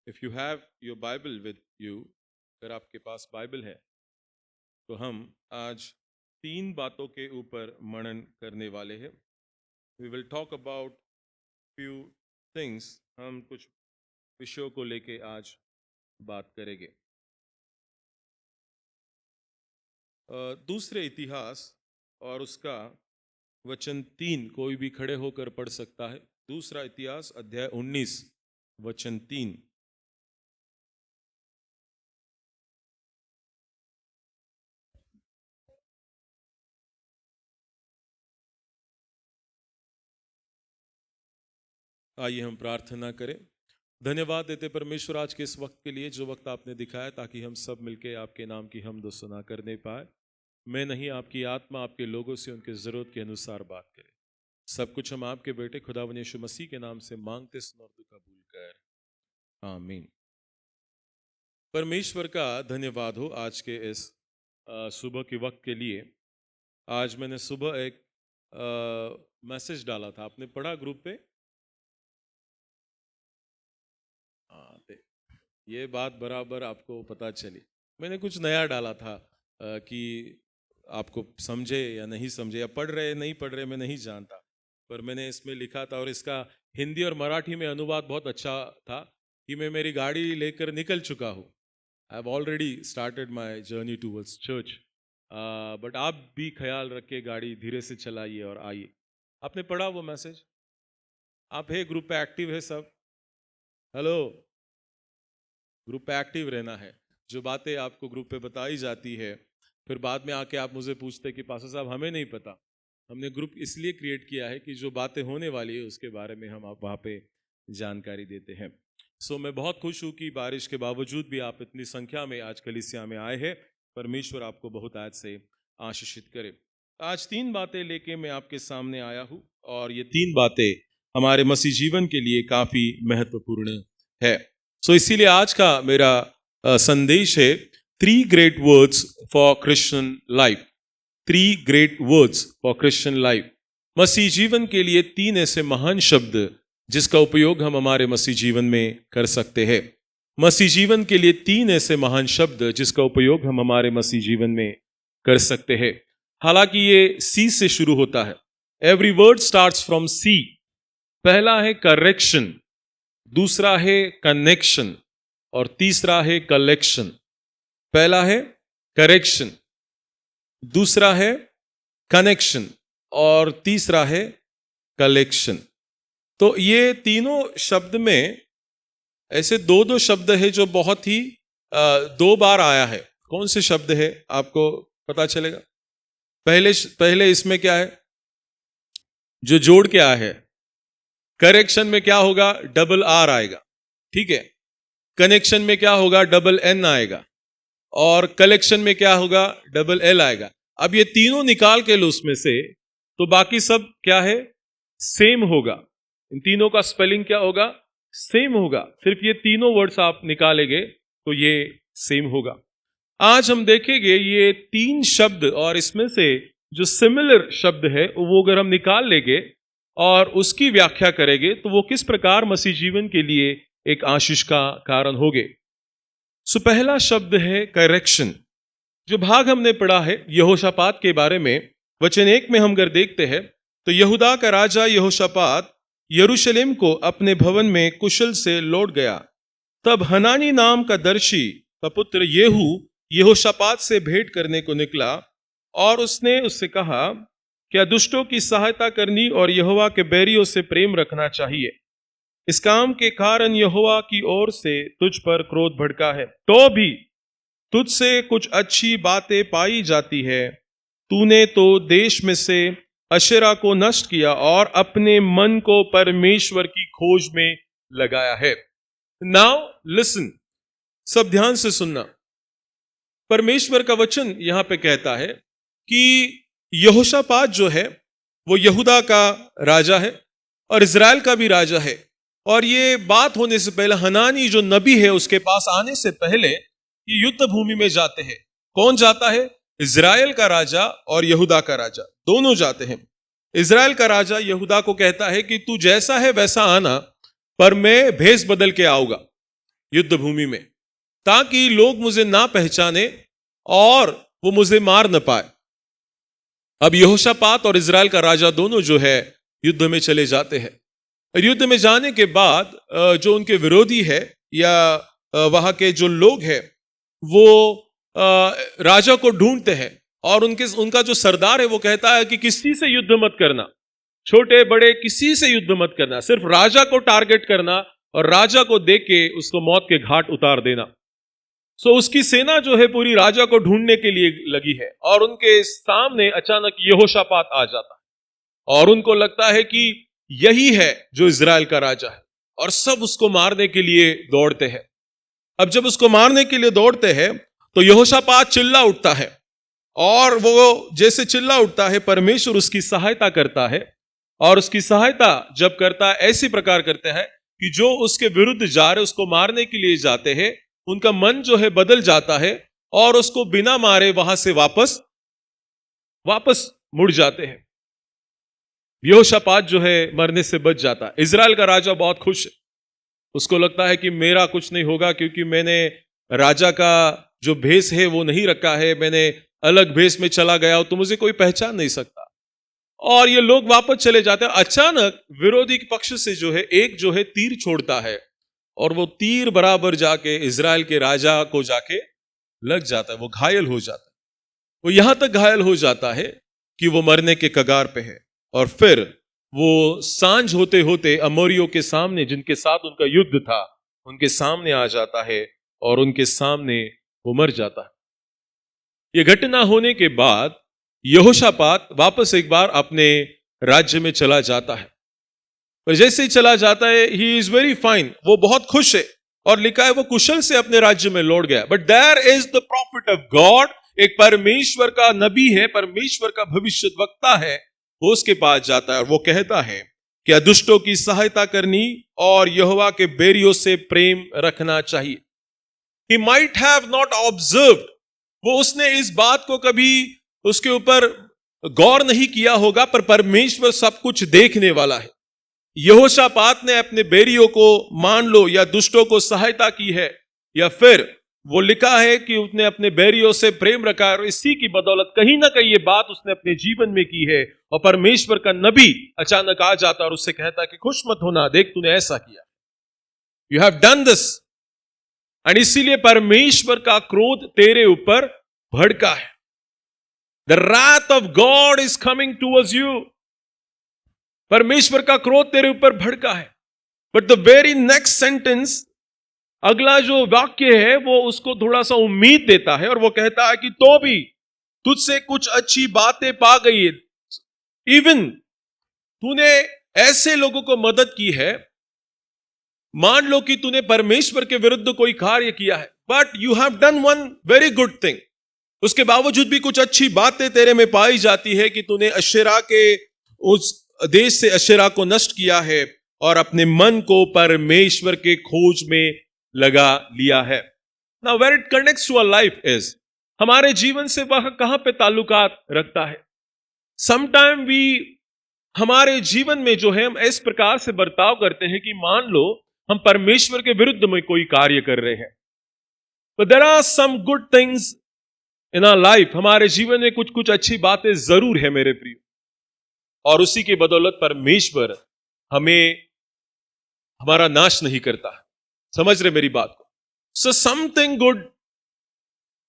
If you have your Bible with you, अगर आपके पास Bible है तो हम आज 3 बातों के ऊपर मनन करने वाले हैं. We will talk about few things. हम कुछ विषयों को लेके आज बात करेंगे. दूसरे इतिहास और उसका वचन 3 कोई भी खड़े होकर पढ़ सकता है. दूसरा इतिहास अध्याय 19 वचन 3. आइए हम प्रार्थना करें. धन्यवाद देते परमेश्वर आज के इस वक्त के लिए जो वक्त आपने दिखाया ताकि हम सब मिलके आपके नाम की हमदो सुना करने पाए. मैं नहीं, आपकी आत्मा आपके लोगों से उनके ज़रूरत के अनुसार बात करे. सब कुछ हम आपके बेटे खुदावंद यीशु मसीह के नाम से मांगते सुन और कबूल कर. आमीन. परमेश्वर का धन्यवाद हो आज के इस सुबह के वक्त के लिए. आज मैंने सुबह एक मैसेज डाला था, आपने पढ़ा ग्रुप पे? ये बात बराबर आपको पता चली. मैंने कुछ नया डाला था कि आपको समझे या नहीं समझे, या पढ़ रहे नहीं पढ़ रहे मैं नहीं जानता, पर मैंने इसमें लिखा था और इसका हिंदी और मराठी में अनुवाद बहुत अच्छा था कि मैं मेरी गाड़ी लेकर निकल चुका हूँ. I have already started my journey towards church, but आप भी ख्याल रखिए, गाड़ी धीरे से चलाइए और आइए. आपने पढ़ा वो मैसेज? आप है ग्रुप पे एक्टिव है सब? हेलो, ग्रुप पे एक्टिव रहना है. जो बातें आपको ग्रुप पे बताई जाती है फिर बाद में आके आप मुझे पूछते कि पास्टर साहब हमें नहीं पता. हमने ग्रुप इसलिए क्रिएट किया है कि जो बातें होने वाली है उसके बारे में हम आप वहाँ पे जानकारी देते हैं. सो मैं बहुत खुश हूँ कि बारिश के बावजूद भी आप इतनी संख्या में आज कलीसिया में आए हैं. परमेश्वर आपको बहुत आज से आशीषित करे. आज 3 बातें लेके मैं आपके सामने आया हूँ और ये 3 बातें हमारे मसीह जीवन के लिए काफ़ी महत्वपूर्ण है. सो इसीलिए आज का मेरा संदेश है 3 great words for Christian life. 3 great words for Christian life. मसीह जीवन के लिए 3 ऐसे महान शब्द जिसका उपयोग हम हमारे मसीह जीवन में कर सकते हैं. मसीह जीवन के लिए 3 ऐसे महान शब्द जिसका उपयोग हम हमारे मसीह जीवन में कर सकते हैं. हालांकि ये सी से शुरू होता है. एवरी वर्ड स्टार्ट्स फ्रॉम सी. पहला है करेक्शन, दूसरा है कनेक्शन और तीसरा है कलेक्शन. पहला है करेक्शन, दूसरा है कनेक्शन और तीसरा है कलेक्शन. तो ये तीनों शब्द में ऐसे दो शब्द है जो बहुत ही 2 बार आया है. कौन से शब्द है आपको पता चलेगा? पहले इसमें क्या है जो जोड़ के आया है? करेक्शन में क्या होगा? डबल आर आएगा, ठीक है. कनेक्शन में क्या होगा? डबल एन आएगा. और कलेक्शन में क्या होगा? डबल एल आएगा. अब ये तीनों निकाल के लो उसमें से, तो बाकी सब क्या है? सेम होगा. इन तीनों का स्पेलिंग क्या होगा? सेम होगा. सिर्फ ये तीनों वर्ड्स आप निकालेंगे तो ये सेम होगा. आज हम देखेंगे ये 3 शब्द और इसमें से जो सिमिलर शब्द है वो अगर हम निकाल लेंगे और उसकी व्याख्या करेंगे तो वो किस प्रकार मसीह जीवन के लिए एक आशीष का कारण होगे. सो पहला शब्द है करेक्शन. जो भाग हमने पढ़ा है यहोशापात के बारे में, वचन 1 में हम अगर देखते हैं तो यहूदा का राजा यहोशापात यरूशलेम को अपने भवन में कुशल से लौट गया. तब हनानी नाम का दर्शी का पुत्र येहू यहोशापात से भेंट करने को निकला और उसने उससे कहा, क्या दुष्टों की सहायता करनी और यहोवा के बैरियों से प्रेम रखना चाहिए? इस काम के कारण यहोवा की ओर से तुझ पर क्रोध भड़का है, तो भी तुझसे कुछ अच्छी बातें पाई जाती है. तूने तो देश में से अशेरा को नष्ट किया और अपने मन को परमेश्वर की खोज में लगाया है. नाउ लिसन, सब ध्यान से सुनना. परमेश्वर का वचन यहां पे कहता है कि यहोशापात जो है वो यहूदा का राजा है और इजराइल का भी राजा है. और ये बात होने से पहले हनानी जो नबी है उसके पास आने से पहले ये युद्ध भूमि में जाते हैं. कौन जाता है? इजराइल का राजा और यहूदा का राजा दोनों जाते हैं. इजराइल का राजा यहूदा को कहता है कि तू जैसा है वैसा आना, पर मैं भेष बदल के आऊंगा. युद्ध भूमि में, ताकि लोग मुझे ना पहचाने और वो मुझे मार न पाए। अब यहोशापात और इजराइल का राजा दोनों जो है युद्ध में चले जाते हैं। और युद्ध में जाने के बाद जो उनके विरोधी है या वहां के जो लोग हैं वो राजा को ढूंढते हैं, और उनका जो सरदार है वो कहता है कि किसी से युद्ध मत करना, छोटे बड़े किसी से युद्ध मत करना, सिर्फ राजा को टारगेट करना और राजा को देख के उसको मौत के घाट उतार देना। सो उसकी सेना जो है पूरी राजा को ढूंढने के लिए लगी है, और उनके सामने अचानक यहोशापात आ जाता है और उनको लगता है कि यही है जो इजराइल का राजा है, और सब उसको मारने के लिए दौड़ते हैं। अब जब उसको मारने के लिए दौड़ते हैं तो यहोशापात चिल्ला उठता है, और वो जैसे चिल्ला उठता है परमेश्वर उसकी सहायता करता है, और उसकी सहायता जब करता है ऐसी प्रकार करते हैं कि जो उसके विरुद्ध जा रहे उसको मारने के लिए जाते हैं उनका मन जो है बदल जाता है और उसको बिना मारे वहां से वापस मुड़ जाते हैं। यहोशापात जो है मरने से बच जाता है। इजराइल का राजा बहुत खुश है, उसको लगता है कि मेरा कुछ नहीं होगा, क्योंकि मैंने राजा का जो भेष है वो नहीं रखा है, मैंने अलग भेष में चला गया हूं तो मुझे कोई पहचान नहीं सकता। और ये लोग वापस चले जाते हैं। अचानक विरोधी पक्ष से जो है एक जो है तीर छोड़ता है, और वो तीर बराबर जाके इजराइल के राजा को जाके लग जाता है, वो घायल हो जाता है। वो यहां तक घायल हो जाता है कि वो मरने के कगार पे है, और फिर वो सांझ होते होते अमोरियों के सामने जिनके साथ उनका युद्ध था उनके सामने आ जाता है, और उनके सामने वो मर जाता है। ये घटना होने के बाद यहोशापात वापस एक बार अपने राज्य में चला जाता है, पर जैसे ही चला जाता है ही इज वेरी फाइन, वो बहुत खुश है, और लिखा है वो कुशल से अपने राज्य में लौट गया। But there is the profit of God, एक परमेश्वर का नबी है, परमेश्वर का भविष्यद्वक्ता है, वो उसके पास जाता है और वो कहता है कि दुष्टों की सहायता करनी और यहोवा के बैरियों से प्रेम रखना चाहिए। He might have not observed, वो उसने इस बात को कभी उसके ऊपर गौर नहीं किया होगा, पर परमेश्वर सब कुछ देखने वाला है। यहोशापात ने अपने बैरियों को मान लो या दुष्टों को सहायता की है, या फिर वो लिखा है कि उसने अपने बैरियों से प्रेम रखा है, और इसी की बदौलत कहीं ना कहीं ये बात उसने अपने जीवन में की है। और परमेश्वर का नबी अचानक आ जाता और उससे कहता कि खुश मत होना, देख तूने ऐसा किया, यू हैव डन दिस, और इसीलिए परमेश्वर का क्रोध तेरे ऊपर भड़का है। The wrath of God is coming towards you, परमेश्वर का क्रोध तेरे ऊपर भड़का है। But the very next sentence, अगला जो वाक्य है वो उसको थोड़ा सा उम्मीद देता है, और वो कहता है कि तो भी तुझसे कुछ अच्छी बातें पा गई है, इवन तूने ऐसे लोगों को मदद की है, मान लो कि तूने परमेश्वर के विरुद्ध कोई कार्य किया है, but you have done one very good thing, उसके बावजूद भी कुछ अच्छी बातें तेरे में पाई जाती है कि तूने अशेरा के उस देश से अशेरा को नष्ट किया है और अपने मन को परमेश्वर के खोज में लगा लिया है। Now where it connects to our life is, हमारे जीवन से वह कहां पे ताल्लुकात रखता है। समटाइम हमारे जीवन में जो है हम इस प्रकार से बर्ताव करते हैं कि मान लो हम परमेश्वर के विरुद्ध में कोई कार्य कर रहे हैं, but there are some good things in our life, हमारे जीवन में कुछ कुछ अच्छी बातें जरूर है मेरे प्रिय, और उसी की बदौलत परमेश्वर हमें हमारा नाश नहीं करता। समझ रहे मेरी बात को? So something good,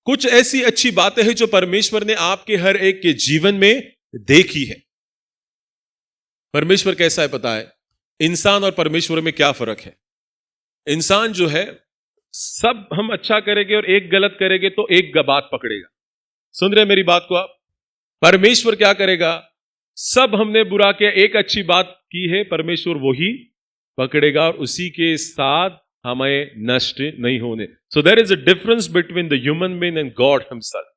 कुछ ऐसी अच्छी बातें हैं जो परमेश्वर ने आपके हर एक के जीवन में देखी है। परमेश्वर कैसा है पता है? इंसान और परमेश्वर में क्या फर्क है? इंसान जो है, सब हम अच्छा करेंगे और एक गलत करेंगे तो एक बात पकड़ेगा। सुन रहे मेरी बात को आप? परमेश्वर क्या करेगा? सब हमने बुरा किया, एक अच्छी बात की है, परमेश्वर वही पकड़ेगा और उसी के साथ हमें नष्ट नहीं होने। So there is a difference between the human being and God himself.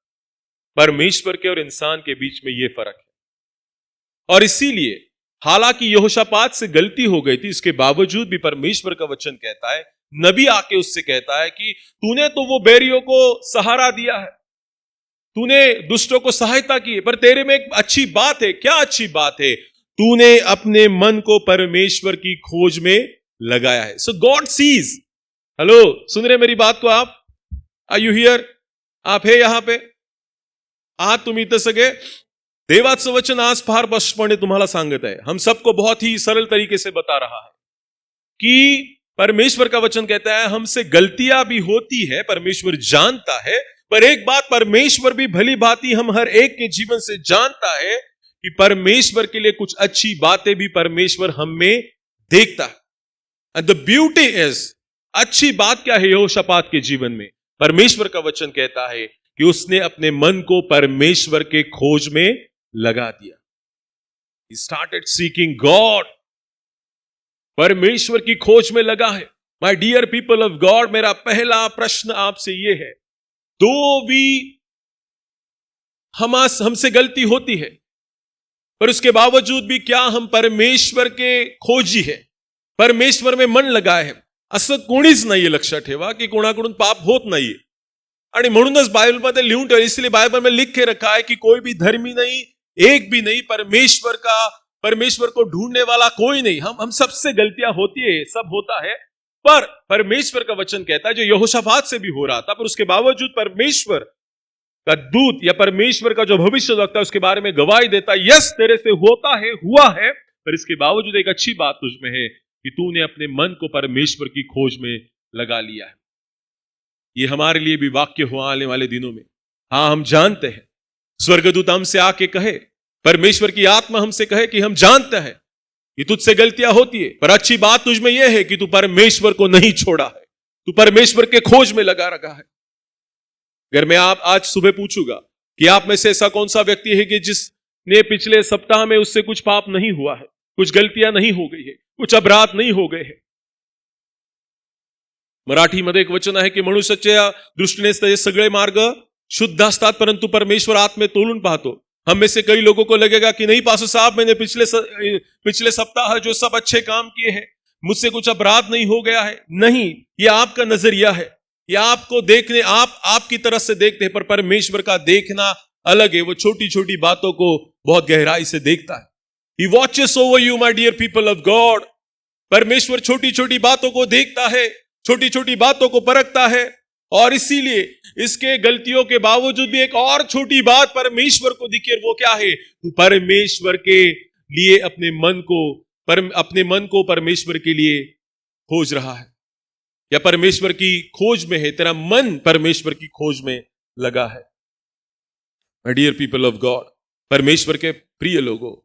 परमेश्वर के और इंसान के बीच में यह फर्क है। और इसीलिए हालांकि यहोशापात से गलती हो गई थी, इसके बावजूद भी परमेश्वर का वचन कहता है, नबी आके उससे कहता है कि तूने तो वो बैरियों को सहारा दिया है, तूने दुष्टों को सहायता की है, पर तेरे में एक अच्छी बात है। क्या अच्छी बात है? तूने अपने मन को परमेश्वर की खोज में लगाया है। सो गॉड सीज, हेलो, सुन रहे मेरी बात को आप? Are you here? आप हे यहां पे? आहात तुम्ही इथं सगळे? देवाचं वचन आज फार स्पष्टपणे तुम्हाला सांगत आहे, हम सबको बहुत ही सरल तरीके से बता रहा है कि परमेश्वर का वचन कहता है हमसे गलतियां भी होती है, परमेश्वर जानता है, पर एक बात परमेश्वर भी भली भांति हम हर एक के जीवन से जानता है कि परमेश्वर के लिए कुछ अच्छी बातें भी परमेश्वर हम में देखता है। एंड द ब्यूटी इज, अच्छी बात क्या है यहोशापात के जीवन में? परमेश्वर का वचन कहता है कि उसने अपने मन को परमेश्वर के खोज में लगा दिया। He started seeking God. परमेश्वर की खोज में लगा है। My dear people of God, मेरा पहला प्रश्न आपसे यह है, दो भी हमसे गलती होती है, पर उसके बावजूद भी क्या हम परमेश्वर के खोजी है, परमेश्वर में मन लगाए है? असं कोणीच नाहीये, लक्षात ठेवा की कोणाकडून पाप होत नाहीये. आणि म्हणूनच बाइबलमध्ये लिहून ठेवलं, इसलिए बाइबल में लिख के रखा है कि कोई भी धर्मी नहीं, एक भी नहीं, परमेश्वर को ढूंढने वाला कोई नहीं. हम सबसे गलतियां होती है, सब होता है, पर परमेश्वर का वचन कहता है, जो यहोशापात से भी हो रहा था, पर उसके बावजूद परमेश्वर का दूत या परमेश्वर का जो भविष्यवक्ता उसके बारे में गवाही देता, यस तेरे से होता है, हुआ है, पर इसके बावजूद एक अच्छी बात तुझ में है कि तूने अपने मन को परमेश्वर की खोज में लगा लिया है. ये हमारे लिए भी वाक्य हुआ आने वाले दिनों में. हाँ, हम जानते हैं, स्वर्गदूत हमसे आके कहे, परमेश्वर की आत्मा हमसे कहे कि हम जानते हैं कि तुझसे गलतियां होती है, पर अच्छी बात तुझ में यह है कि तू परमेश्वर को नहीं छोड़ा है, तू परमेश्वर के खोज में लगा रखा है. अगर मैं आप आज सुबह पूछूंगा कि आप में से ऐसा कौन सा व्यक्ति है कि जिसने पिछले सप्ताह में उससे कुछ पाप नहीं हुआ है, कुछ गलतियां नहीं हो गई है, कुछ अपराध नहीं हो गए हैं. मराठीमध्ये एक वचन आहे की मनुष्याच्या दृष्टीने ते सगळे मार्ग शुद्ध असतात, परंतु परमेश्वर आत्मे तोलून पाहतो. हम में से कई लोगों को लगेगा कि नहीं पास्टर साहब, मैंने पिछले सप्ताह जो सब अच्छे काम किए हैं, मुझसे कुछ अपराध नहीं हो गया है. नहीं, ये आपका नजरिया है, ये आपको देखने, आपकी तरफ से देखते हैं, पर परमेश्वर का देखना अलग है. वो छोटी छोटी बातों को बहुत गहराई से देखता है. He watches over you, my dear people of God. परमेश्वर छोटी छोटी बातों को देखता है, छोटी छोटी बातों को परखता है, और इसीलिए इसके गलतियों के बावजूद भी एक और छोटी बात परमेश्वर को दिखी, और वो क्या है? तू परमेश्वर के लिए अपने मन को परमेश्वर के लिए खोज रहा है, या परमेश्वर की खोज में है. तेरा मन परमेश्वर की खोज में लगा है. My dear people of God, परमेश्वर के प्रिय लोगों,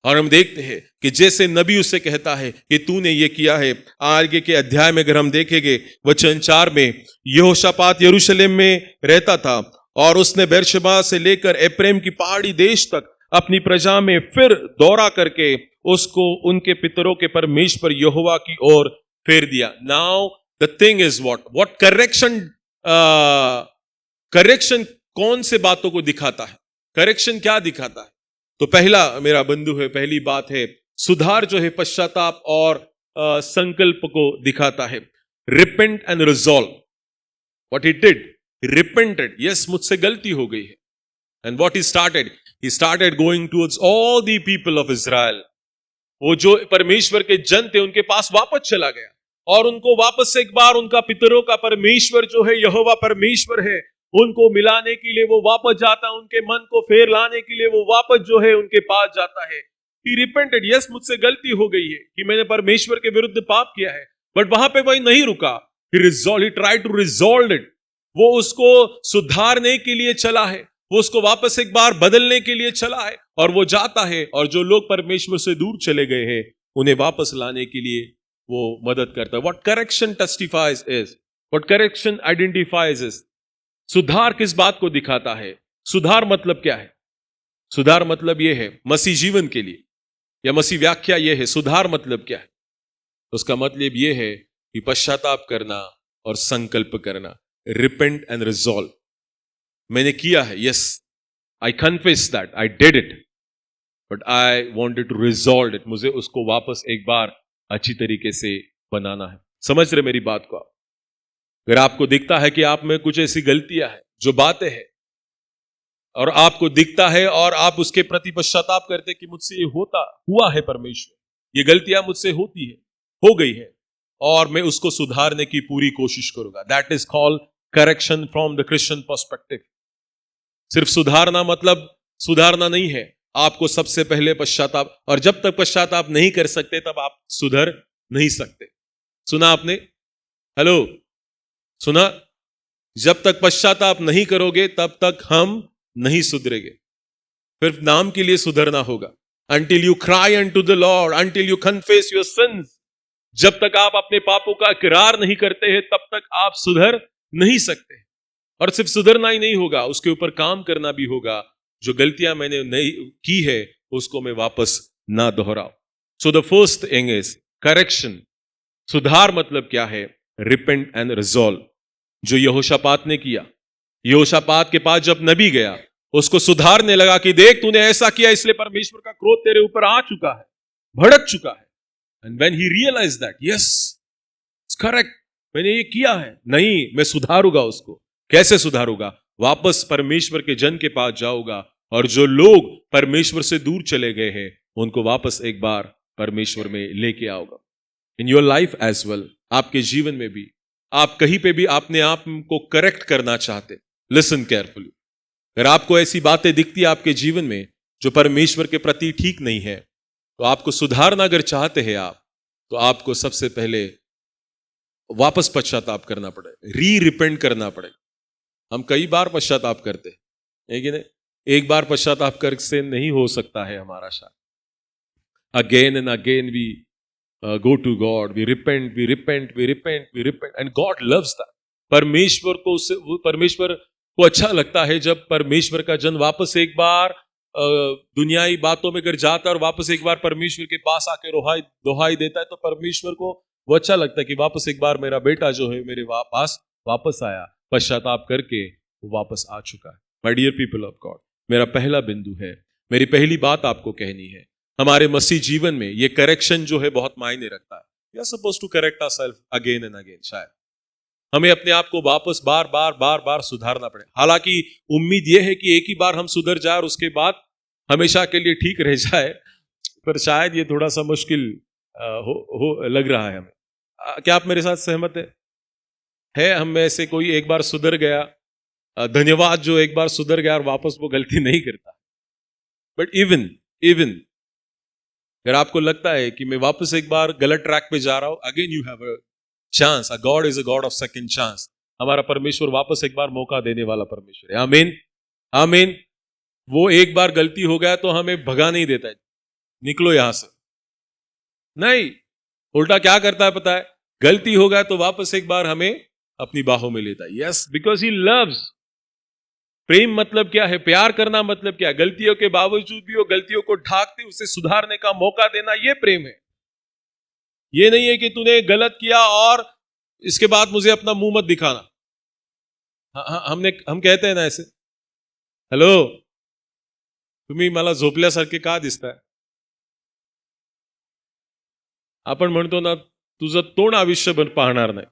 और हम देखते हैं कि जैसे नबी उससे कहता है कि तूने ये किया है. आगे के अध्याय में अगर हम देखेंगे वचन 4 में, यहोशापात यरूशलेम में रहता था और उसने बेरशेबा से लेकर एफ्रेम की पहाड़ी देश तक अपनी प्रजा में फिर दौरा करके उसको उनके पितरों के परमेश्वर यहोवा की ओर फेर दिया. Now the thing is what correction कौन से बातों को दिखाता है? करेक्शन क्या दिखाता है? तो पहला मेरा बंधु है, पहली बात है सुधार, जो है पश्चाताप और संकल्प को दिखाता है. Repent and resolve. What he did, repented, yes मुझसे गलती हो गई है. And what he started going towards all the people of Israel. वो जो परमेश्वर के जन थे उनके पास वापस चला गया, और उनको वापस से एक बार उनका पितरों का परमेश्वर जो है यहोवा परमेश्वर है, उनको मिलाने के लिए वो वापस जाता है, उनके मन को फेर लाने के लिए वो वापस जो है उनके पास जाता है. He repented, यस मुझसे गलती हो गई है कि मैंने परमेश्वर के विरुद्ध पाप किया है. बट वहां पे वही नहीं रुका. He tried to resolve it. वो उसको सुधारने के लिए चला है, वो उसको वापस एक बार बदलने के लिए चला है, और वो जाता है, और जो लोग परमेश्वर से दूर चले गए हैं उन्हें वापस लाने के लिए वो मदद करता है. What correction testifies is, what correction identifies is, सुधार किस बात को दिखाता है? सुधार मतलब क्या है? सुधार मतलब यह है मसीह जीवन के लिए, या मसीह व्याख्या यह है सुधार मतलब क्या है? उसका मतलब यह है कि पश्चाताप करना और संकल्प करना. Repent and resolve. मैंने किया है, yes I confess that I did it, but I wanted to resolve it. मुझे उसको वापस एक बार अच्छी तरीके से बनाना है. समझ रहे मेरी बात को आप? अगर आपको दिखता है कि आप में कुछ ऐसी गलतियां हैं, जो बातें हैं, और आपको दिखता है और आप उसके प्रति पश्चाताप करते कि मुझसे ये हुआ है परमेश्वर, ये गलतियां मुझसे होती है, हो गई है, और मैं उसको सुधारने की पूरी कोशिश करूंगा। That is called correction from the Christian perspective. सिर्फ सुधारना मतलब सुधारना नहीं है, आपको सबसे पहले पश्चाताप, और जब तक पश्चाताप नहीं कर सकते तब आप सुधर नहीं सकते। सुना आपने? हेलो, सुना? जब तक पश्चाताप नहीं करोगे तब तक हम नहीं सुधरेंगे। फिर नाम के लिए सुधरना होगा। Until you cry unto the Lord, until you confess your sins, जब तक आप अपने पापों का इकरार नहीं करते हैं तब तक आप सुधर नहीं सकते। और सिर्फ सुधरना ही नहीं होगा, उसके ऊपर काम करना भी होगा। जो गलतियां मैंने नहीं की है उसको मैं वापस ना दोहराऊं। So the first thing is correction. सुधार मतलब क्या है? रिपेंट एंड रिजॉल्व, जो यहोशापात ने किया। यहोशापात के पास जब नबी गया, उसको सुधारने लगा कि देख तूने ऐसा किया इसलिए परमेश्वर का क्रोध तेरे ऊपर आ चुका है, भड़क चुका है। And when he realize that yes it's correct, मैंने ये किया है, नहीं मैं सुधारूंगा उसको। कैसे सुधारूंगा? वापस परमेश्वर के जन के पास जाऊंगा, और जो लोग परमेश्वर से दूर चले गए हैं उनको वापस एक बार परमेश्वर में लेके आऊंगा। In your life as well, आपके जीवन में भी आप कहीं पे भी अपने आप को करेक्ट करना चाहते, लिसन केयरफुली। अगर आपको ऐसी बातें दिखती है आपके जीवन में जो परमेश्वर के प्रति ठीक नहीं है, तो आपको सुधारना अगर चाहते हैं आप, तो आपको सबसे पहले वापस पश्चाताप करना पड़ेगा, रिपेंट करना पड़ेगा। हम कई बार पश्चाताप करते हैं, लेकिन एक बार पश्चाताप कर से नहीं हो सकता है हमारा शायद। Again and again we go to God, we repent, and God loves that. परमेश्वर को अच्छा लगता है जब परमेश्वर का जन वापस एक बार दुनियाई बातों में गिर जाता है और वापस एक बार परमेश्वर के पास आके दोहाई देता है, तो परमेश्वर को वो अच्छा लगता है कि वापस एक बार मेरा बेटा जो है मेरे पास वापस आया, पश्चाताप करके वो वापस आ चुका है। My dear people of God, मेरा पहला बिंदु है, मेरी पहली बात आपको कहनी है, हमारे मसीह जीवन में ये करेक्शन जो है बहुत मायने रखता है। We are supposed to correct ourself again and again. शायद हमें अपने आप को वापस बार बार सुधारना पड़े। हालांकि उम्मीद यह है कि एक ही बार हम सुधर जाए और उसके बाद हमेशा के लिए ठीक रह जाए, पर शायद ये थोड़ा सा मुश्किल लग रहा है हमें। क्या आप मेरे साथ सहमत है? हम में से कोई एक बार सुधर गया, धन्यवाद जो एक बार सुधर गया और वापस वो गलती नहीं करता। बट इवन अगर आपको लगता है कि मैं वापस एक बार गलत ट्रैक पे जा रहा हूं, again you have a chance. A God is a God of second chance. हमारा परमेश्वर वापस एक बार मौका देने वाला परमेश्वर है। आमीन, आमीन। वो एक बार गलती हो गया तो हमें भगा नहीं देता है, निकलो यहां से, नहीं। उल्टा क्या करता है पता है? गलती हो गया तो वापस एक बार हमें अपनी बाहों में लेता है। Yes, because he loves. प्रेम मतलब क्या है? प्यार करना मतलब क्या है? गलतियों के बावजूद भी वो गलतियों को ढांकते उसे सुधारने का मौका देना, ये प्रेम है। ये नहीं है कि तूने गलत किया और इसके बाद मुझे अपना मुंह मत दिखाना। हम कहते हैं ना ऐसे, हेलो तुम्ही मला झोपल्यासारखे का दिसताय? आपण म्हणतो ना, तुझं तोंड आयुष्यभर पाहणार नाही,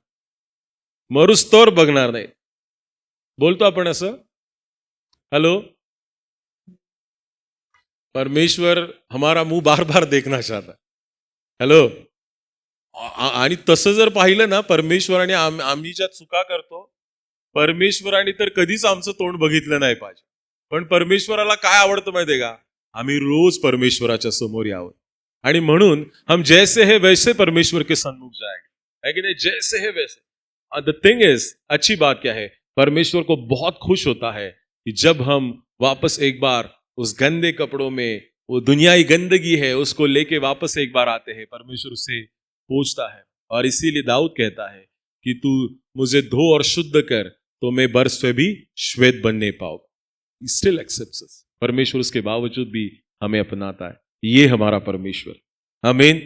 मरुस्तोवर बघणार नाही, बोलतो आपण असं। हेलो, परमेश्वर हमारा मुंह बार बार देखना चाहता है। हेलो, आणि तसं जर पाहिलं ना, परमेश्वराने आम्ही ज्या चुका करतो, परमेश्वराने तर कधीच आमचं तोंड बघितलं नाही पाहिजे। पण परमेश्वराला काय आवडतं माहितीये का? आम्ही रोज परमेश्वराच्या समोर यावं, आणि म्हणून हम जैसे है वैसे परमेश्वर के सन्मुख जाएंगे, है कि नहीं? जैसे है वैसे। द थिंग इज, अच्छी बात क्या है? परमेश्वर को बहुत खुश होता है कि जब हम वापस एक बार उस गंदे कपड़ों में, वो दुनियाई गंदगी है उसको लेके वापस एक बार आते हैं, परमेश्वर उससे पूछता है। और इसीलिए दाऊद कहता है कि तू मुझे धो और शुद्ध कर तो मैं बर्फ से भी श्वेत बनने पाऊंगा। स्टिल एक्सेप्ट्स अस। परमेश्वर उसके बावजूद भी हमें अपनाता है। ये हमारा परमेश्वर। आमीन,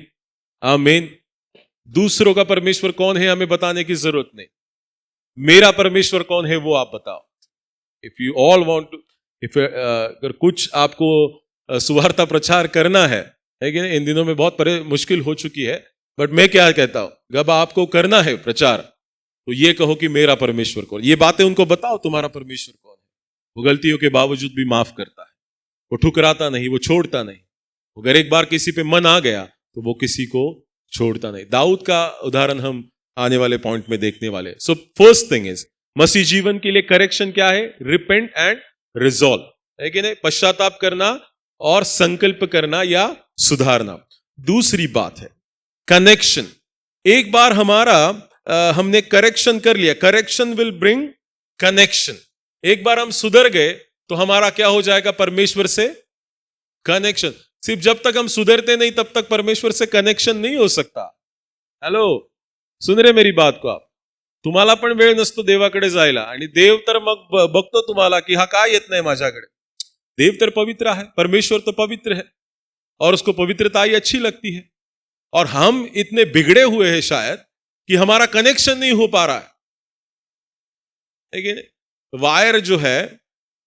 आमीन। दूसरों का परमेश्वर कौन है हमें बताने की जरूरत नहीं। मेरा परमेश्वर कौन है वो आप बताओ। If you all want to, if अगर कुछ आपको सुवार्ता प्रचार करना है कि इन दिनों में बहुत मुश्किल हो चुकी है, बट मैं क्या कहता हूं, जब आपको करना है प्रचार तो ये कहो कि मेरा परमेश्वर कौन। ये बातें उनको बताओ, तुम्हारा परमेश्वर कौन है। वो गलतियों के बावजूद भी माफ करता है, वो ठुकराता नहीं, वो छोड़ता नहीं। अगर एक बार किसी पे मन आ गया तो वो किसी को छोड़ता नहीं। दाऊद का उदाहरण हम आने वाले पॉइंट में देखने वाले। सो फर्स्ट थिंग इज, मसीह जीवन के लिए करेक्शन क्या है? रिपेंट एंड रिजॉल्व, है कि नहीं? पश्चाताप करना और संकल्प करना या सुधारना। दूसरी बात है कनेक्शन। एक बार हमारा हमने करेक्शन कर लिया, करेक्शन विल ब्रिंग कनेक्शन। एक बार हम सुधर गए तो हमारा क्या हो जाएगा? परमेश्वर से कनेक्शन। सिर्फ जब तक हम सुधरते नहीं तब तक परमेश्वर से कनेक्शन नहीं हो सकता। हॅलो, सुन रे मेरी बात को आप? तुम्हाला पण वेळ नसतो देवाकडे जायला, आणि देव तर मग बघतो तुम्हाला की हा काय येत नाही माझ्याकडे। देव तर पवित्र है, परमेश्वर तो पवित्र है और उसको पवित्रता ही अच्छी लगती है, और हम इतने बिगड़े हुए हैं शायद कि हमारा कनेक्शन नहीं हो पा रहा है कि नहीं? वायर जो है,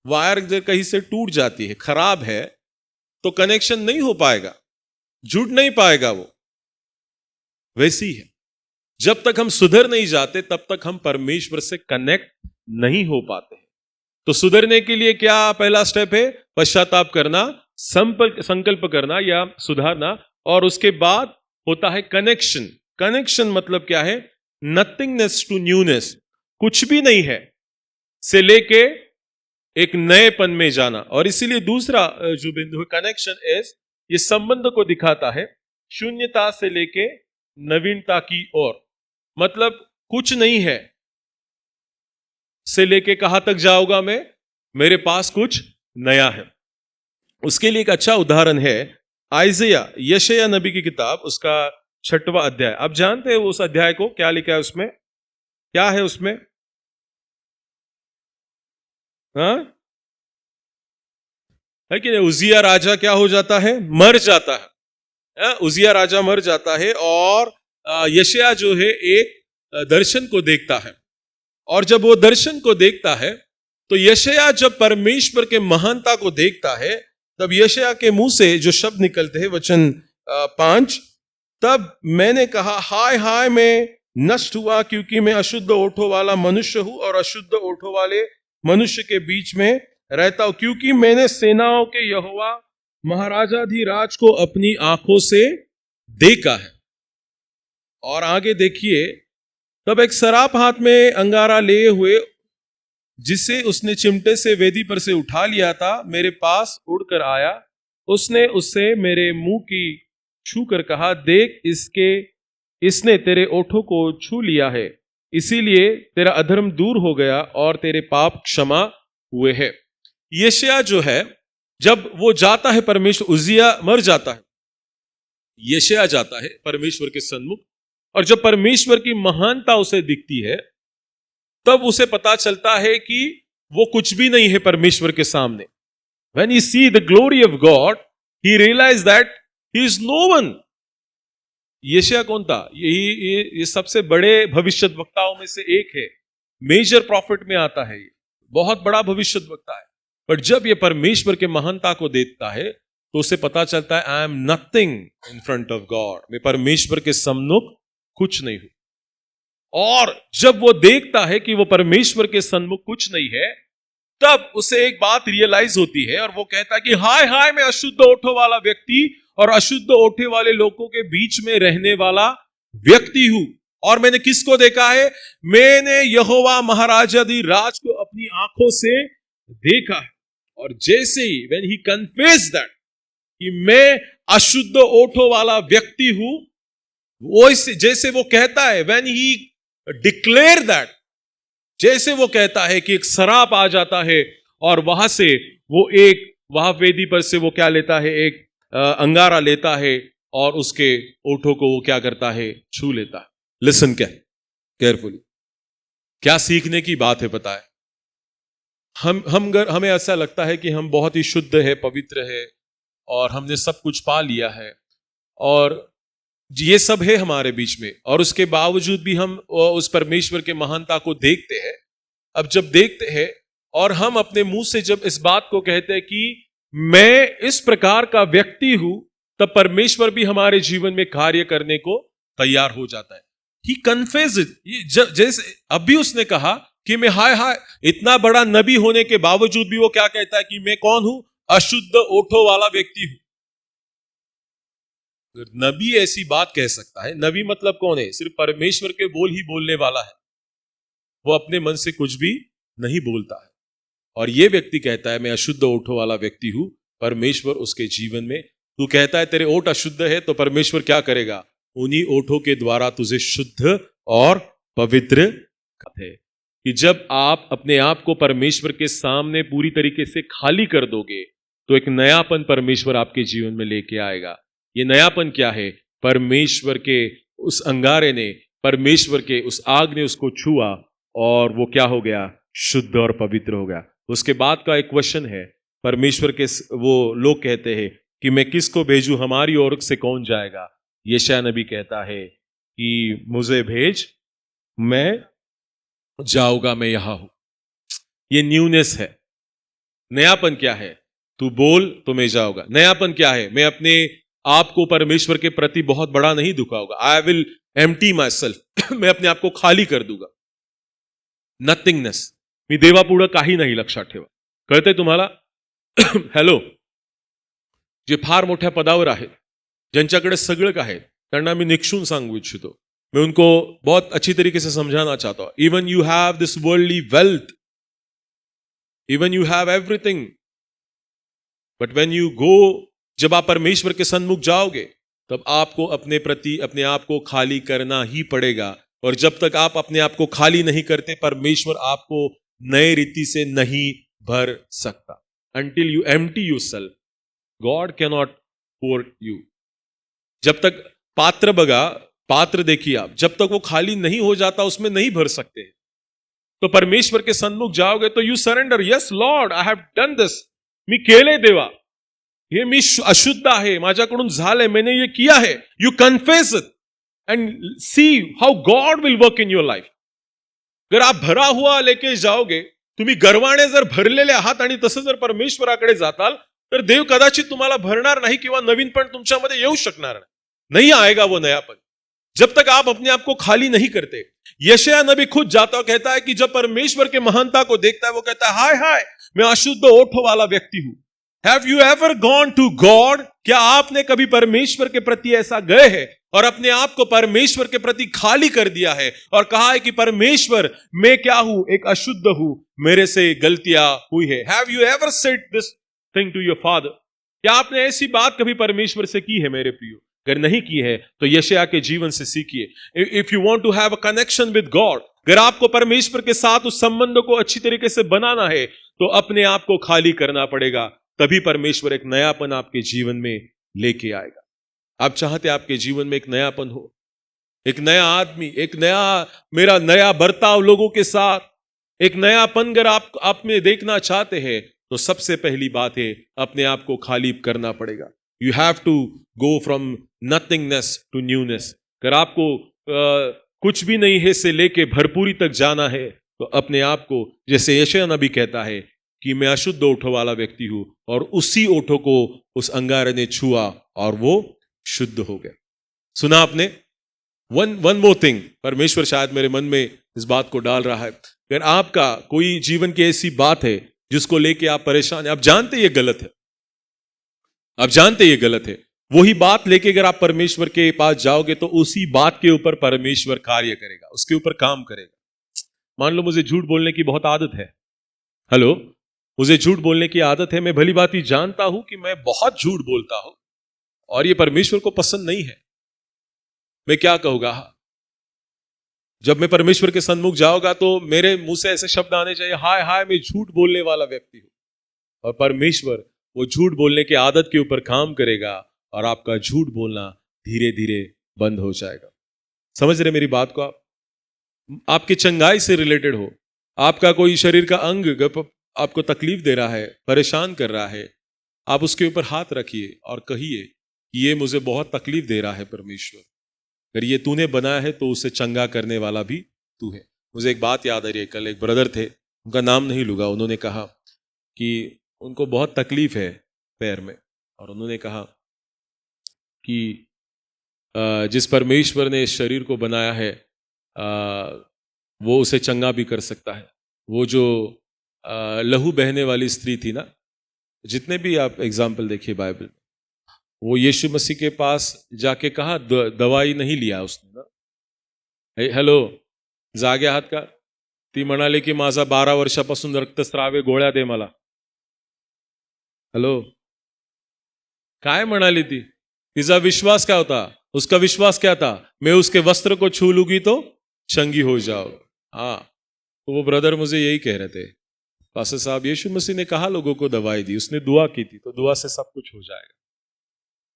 वायर जो कहीं से टूट जाती है, खराब है, तो कनेक्शन नहीं हो पाएगा, जुड़ नहीं पाएगा वो। वैसी ही है, जब तक हम सुधर नहीं जाते तब तक हम परमेश्वर से कनेक्ट नहीं हो पाते। तो सुधरने के लिए क्या पहला स्टेप है? पश्चाताप करना, संकल्प करना या सुधारना, और उसके बाद होता है कनेक्शन। कनेक्शन मतलब क्या है? नथिंगनेस टू न्यूनेस, कुछ भी नहीं है से लेके एक नएपन में जाना। और इसीलिए दूसरा जो बिंदु है कनेक्शन इज, ये संबंध को दिखाता है शून्यता से लेके नवीनता की ओर। मतलब कुछ नहीं है से लेके कहां तक जाऊंगा मैं? मेरे पास कुछ नया है। उसके लिए एक अच्छा उदाहरण है आइज़िया, यशायाह नबी की किताब, उसका 6वां अध्याय। आप जानते हैं उस अध्याय को? क्या लिखा है उसमें? क्या है उसमें? हाँ, है कि नहीं? उजिया राजा क्या हो जाता है? मर जाता है। उजिया राजा मर जाता है और यशायाह जो है एक दर्शन को देखता है, और जब वो दर्शन को देखता है तो यशायाह जब परमेश्वर के महानता को देखता है, तब यशायाह के मुंह से जो शब्द निकलते हैं, वचन 5, तब मैंने कहा हाय हाय मैं नष्ट हुआ, क्योंकि मैं अशुद्ध ओठों वाला मनुष्य हूं और अशुद्ध ओठों वाले मनुष्य के बीच में रहता हूं, क्योंकि मैंने सेनाओं के यहोवा महाराजाधिराज को अपनी आंखों से देखा है। और आगे देखिए, तब एक सराप हाथ में अंगारा लिए हुए, जिसे उसने चिमटे से वेदी पर से उठा लिया था, मेरे पास उड़कर आया। उसने उससे मेरे मुंह की छू कर कहा, देख इसने तेरे ओठों को छू लिया है, इसीलिए तेरा अधर्म दूर हो गया और तेरे पाप क्षमा हुए हैं। यशायाह जो है, जब वो जाता है परमेश्वर, उजिया मर जाता है, यशायाह जाता है परमेश्वर के सन्मुख, और जब परमेश्वर की महानता उसे दिखती है, तब उसे पता चलता है कि वो कुछ भी नहीं है परमेश्वर के सामने। When he see the glory of God, he realized that he is no one. यशायाह कौन था? ये सबसे बड़े भविष्यद्वक्ताओं में से एक है, मेजर प्रॉफिट में आता है, ये बहुत बड़ा भविष्यद्वक्ता है। पर जब ये परमेश्वर के महानता को देखता है तो उसे पता चलता है, I am nothing in front of God, मैं परमेश्वर के सम्मुख कुछ नहीं हूं। और जब वो देखता है कि वो परमेश्वर के सन्मुख कुछ नहीं है, तब उसे एक बात रियलाइज होती है, और वो कहता है कि हाय हाय मैं अशुद्ध ओठों वाला व्यक्ति और अशुद्ध ओठे वाले लोगों के बीच में रहने वाला व्यक्ति हूं। और मैंने किसको देखा है? मैंने यहोवा महाराजाधिराज को अपनी आंखों से देखा है। और जैसे he when he confess that कि मैं अशुद्ध ओठों वाला व्यक्ति हूं, वो जैसे वो कहता है, व्हेन ही डिक्लेयर दैट, जैसे वो कहता है कि एक सराप आ जाता है, और वहां से वो वहां वेदी पर से वो क्या लेता है? एक अंगारा लेता है, और उसके ओठों को वो क्या करता है? छू लेता है। लिसन केयरफुली, क्या सीखने की बात है पता है? हमें ऐसा लगता है कि हम बहुत ही शुद्ध है, पवित्र है, और हमने सब कुछ पा लिया है, और ये सब है हमारे बीच में, और उसके बावजूद भी हम उस परमेश्वर के महानता को देखते हैं। अब जब देखते हैं और हम अपने मुंह से जब इस बात को कहते हैं कि मैं इस प्रकार का व्यक्ति हूं, तब परमेश्वर भी हमारे जीवन में कार्य करने को तैयार हो जाता है। ही कन्फेस्ड, जैसे अभी उसने कहा कि मैं हाय हाय, इतना बड़ा नबी होने के बावजूद भी वो क्या कहता है कि मैं कौन हूं? अशुद्ध ओठों वाला व्यक्ति हूं। नबी ऐसी बात कह सकता है, नबी मतलब कौन है? सिर्फ परमेश्वर के बोल ही बोलने वाला है, वो अपने मन से कुछ भी नहीं बोलता है। और ये व्यक्ति कहता है मैं अशुद्ध ओठों वाला व्यक्ति हूं, परमेश्वर उसके जीवन में, तू कहता है तेरे ओठ अशुद्ध है, तो परमेश्वर क्या करेगा? उन्हीं ओठों के द्वारा तुझे शुद्ध और पवित्र है। कि जब आप अपने आप को परमेश्वर के सामने पूरी तरीके से खाली कर दोगे, तो एक नयापन परमेश्वर आपके जीवन में लेके आएगा। ये नयापन क्या है? परमेश्वर के उस अंगारे ने, परमेश्वर के उस आग ने उसको छुआ और वो क्या हो गया? शुद्ध और पवित्र हो गया। उसके बाद का एक क्वेश्चन है, परमेश्वर के वो लोग कहते हैं कि मैं किसको भेजूं, हमारी ओर से कौन जाएगा? यशायाह नबी कहता है कि मुझे भेज, मैं जाऊंगा, मैं यहां हूं। ये न्यूनेस है। नयापन क्या है? तू बोल तो मैं जाऊंगा। नयापन क्या है? मैं अपने आप को परमेश्वर के प्रति बहुत बड़ा नहीं दुखाऊंगा। I will empty myself मैं अपने आप को खाली कर दूंगा। नथिंगनेस, मी देवापुढं काही नाही, लक्षात ठेवा। कळतंय तुम्हाला? हॅलो, जे फार मोठ्या पदावर आहेत, ज्यांच्याकडे सगळं काय आहे, त्यांना मी निक्षून सांगू इच्छितो, मैं उनको बहुत अच्छी तरीके से समझाना चाहता हूं। Even you have this worldly wealth, even you have everything, but when you go, जब आप परमेश्वर के सन्मुख जाओगे, तब आपको अपने प्रति अपने आप को खाली करना ही पड़ेगा। और जब तक आप अपने आप को खाली नहीं करते, परमेश्वर आपको नए रीति से नहीं भर सकता। Until you empty yourself, God cannot pour you. जब तक पात्र बगा, पात्र देखिए आप, जब तक वो खाली नहीं हो जाता, उसमें नहीं भर सकते। तो परमेश्वर के सन्मुख जाओगे तो you surrender, yes Lord, I have done this, मी केले देवा, हे मी अशुद्ध आहे, माझ्याकडून झालंय, मैंने ये किया है। You confess it and see how God will work in your life. जर आप भरा हुआ लेके जाओगे, तुम्ही गर्वाने जर भरलेले आहात आणि तसं जर परमेश्वराकडे जाताल, तर देव कदाचित तुम्हाला भरणार नाही किंवा नवीनपण तुमच्यामध्ये येऊ शकणार नहीं आएगा वो नयापन, जब तक आप अपने आप को खाली नहीं करते। यशायाह नबी खुद जाता कहता है कि जब परमेश्वर के महानता को देखता है, वो कहता है हाय हाय, मैं अशुद्ध ओठों वाला व्यक्ति हूं। Have you ever gone to God? क्या आपने कभी परमेश्वर के प्रति ऐसा गए हैं और अपने आप को परमेश्वर के प्रति खाली कर दिया है और कहा है कि परमेश्वर, मैं क्या हूं? एक अशुद्ध हूं, मेरे से गलतियां हुई है। Have you ever said this thing to your father? क्या आपने ऐसी बात कभी परमेश्वर से की है मेरे प्रियो? अगर नहीं की है तो यशायाह के जीवन से सीखिए। If you want to have a connection with God, अगर आपको परमेश्वर के साथ उस संबंध को अच्छी तरीके से बनाना है, तो अपने आप को खाली करना पड़ेगा, तभी परमेश्वर एक नयापन आपके जीवन में लेके आएगा। आप चाहते आपके जीवन में एक नयापन हो, एक नया आदमी, एक नया, मेरा नया बर्ताव लोगों के साथ, एक नयापन अगर आप में देखना चाहते हैं, तो सबसे पहली बात है अपने आप को खाली करना पड़ेगा। You have to go from nothingness to newness. अगर आपको कुछ भी नहीं है से लेके भरपूरी तक जाना है, तो अपने आप को, जैसे यशायाह नबी कहता है कि मैं अशुद्ध ओठों वाला व्यक्ति हूं, और उसी ओठों को उस अंगारे ने छुआ और वो शुद्ध हो गया। सुना आपने? वन मोर थिंग, परमेश्वर शायद मेरे मन में इस बात को डाल रहा है। अगर आपका कोई जीवन की ऐसी बात है जिसको लेके आप परेशान हैं, आप जानते ये गलत है, आप जानते ये गलत है, वही बात लेके अगर आप परमेश्वर के पास जाओगे, तो उसी बात के ऊपर परमेश्वर कार्य करेगा, उसके ऊपर काम करेगा। मान लो मुझे झूठ बोलने की बहुत आदत है, हेलो, मुझे झूठ बोलने की आदत है, मैं भली बात ही जानता हूं कि मैं बहुत झूठ बोलता हूं और ये परमेश्वर को पसंद नहीं है। मैं क्या कहूंगा? जब मैं परमेश्वर के सन्मुख जाऊंगा तो मेरे मुंह से ऐसे शब्द आने चाहिए, हाय हाय, मैं झूठ बोलने वाला व्यक्ति हूं। और परमेश्वर वो झूठ बोलने की आदत के ऊपर काम करेगा और आपका झूठ बोलना धीरे धीरे बंद हो जाएगा। समझ रहे मेरी बात को? आप आपकी चंगाई से रिलेटेड हो, आपका कोई शरीर का अंग आपको तकलीफ दे रहा है, परेशान कर रहा है, आप उसके ऊपर हाथ रखिए और कहिए कि ये मुझे बहुत तकलीफ दे रहा है परमेश्वर, अगर ये तूने बनाया है तो उसे चंगा करने वाला भी तू है। मुझे एक बात याद आ रही है, कल एक ब्रदर थे, उनका नाम नहीं लूंगा, उन्होंने कहा कि उनको बहुत तकलीफ है पैर में, और उन्होंने कहा कि जिस परमेश्वर ने इस शरीर को बनाया है, वो उसे चंगा भी कर सकता है। वो जो लहू बहने वाली स्त्री थी ना, जितने भी आप एग्जाम्पल देखिए बाइबल में, वो यीशु मसीह के पास जाके कहा, दवाई नहीं लिया उसने ना. हॅलो, जागे आहात का? ती म्हणाली की माझा 12 वर्षापासून रक्तस्राव आहे, गोळ्या दे मला. हॅलो, काय म्हणाली ती? तिचा विश्वास क्या होता? उसका विश्वास क्या था? मैं उसके वस्त्र को छू लूंगी तो चंगी हो जाओ. हाँ, तो वो ब्रदर मुझे यही कह रहे थे, पास्टर साहब यीशु मसीह ने कहा लोगों को दवाई दी, उसने दुआ की थी, तो दुआ से सब कुछ हो जाएगा.